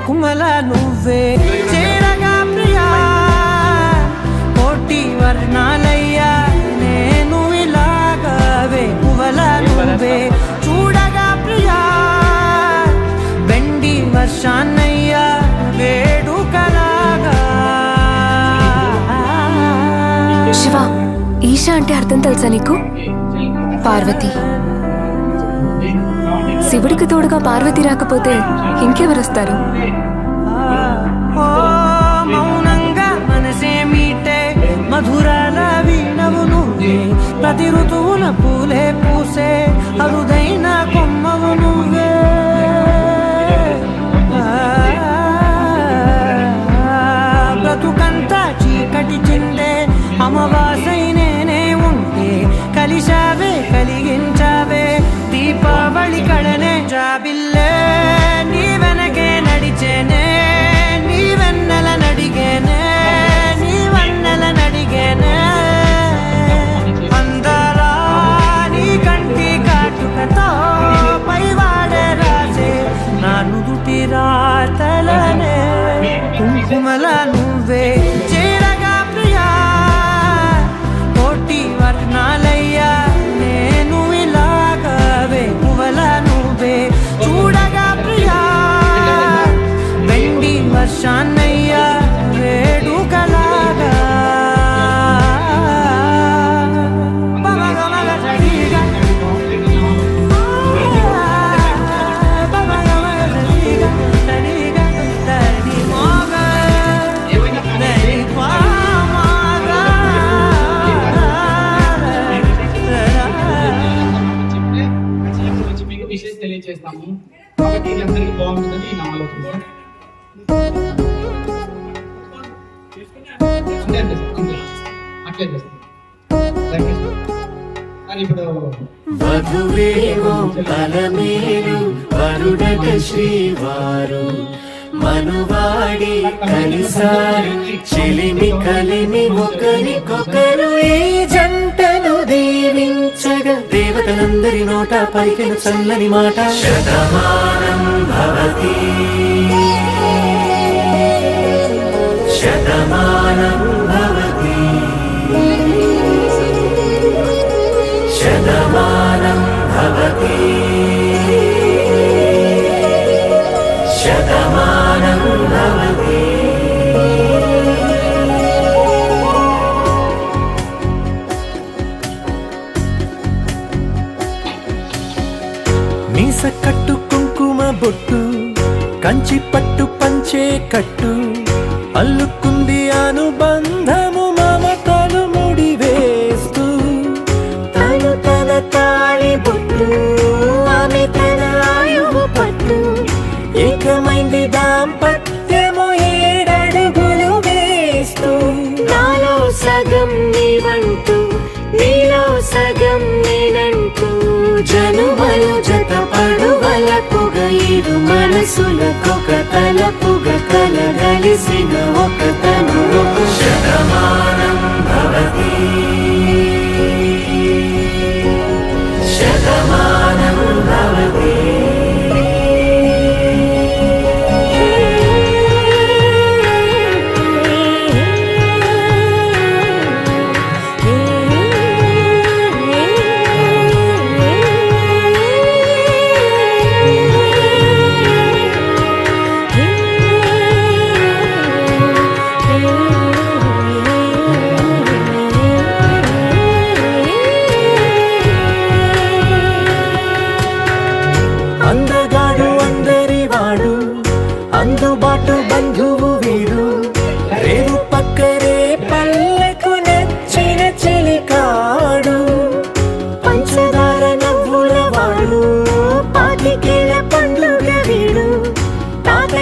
కుమల నువ్వే చేరగా ప్రియా కోటి వర్ణాలయ్యా నేను ఇలాగవే కుమల నువ్వే చూడగా ప్రియా వెండి వర్షాన్నయ్యా వేడుకలాగా. శివ, ఈశా అంటే అర్థం తెలుసా నీకు? పార్వతి. శివుడికి తోడుగా పార్వతి రాకపోతే ఇంకెవరొస్తారు? మౌనంగా మనసే మీటే మధురాల వీణవు నువ్వే ప్రతి ఋతువున పూలే పూసే అరుదైన కొమ్మవు నువ్వే. బ్రతుకంతా చీకటి చిందే అమవాసై నేనే ఉంటే కలిశావే కలిగించావే దీపావళి కళనే జాబిల్లే నీ వెనకే నడిచేనే నీ వెన్నెల నడిగేనే నీ వన్నెల నడిగేనే అందరా నీ కంటి కాటుకతో పైవాడే రాసే నా నుదుటి రాతలనే కుంకుమల నువ్వే చేరగా ప్రియా కోటి వర్ణాలయ్యా నేను ఇలాగవే కువల నువ్వే చూడగా ప్రియా వెండి వర్షాన్నయ్యా వేడుకలాగా. తెలియజేస్తాము కాబట్టి అందరికీ బాగుంటుందని నా ఆలోచన. అట్లే చేస్తాం. కానీ ఇప్పుడు వధువేగో తలమేలు వరుడట శ్రీవారు మనువాడి కలిసారు చెలిమి కలిమి ఒకరికొకరు ఈ జంటను దీవించగా దేవతలందరి నోట పలికిన చల్లని మాట శతమానం భవతి శతమానం భవతి శతమానం భవతి శతమానం భవతి. మీస కట్టు కుంకుమ బొట్టు కంచి పట్టు పంచే కట్టు అల్లుకుంది అనుబంధము మమతలు ముడి వేస్తూ తను తన తాళి బొట్టు ఆమె తన ఆయువు పట్టు ఏకమైంది దాంపత్యము 7 అడుగులు వేస్తూ నాలో సగం నీవంటూ నీలో సగం నేనంటూ జనుమలు జత పడువలపుగ ఇరు మనసులకొక తలపుగ కలగలిసిన ఒక తను శతమాన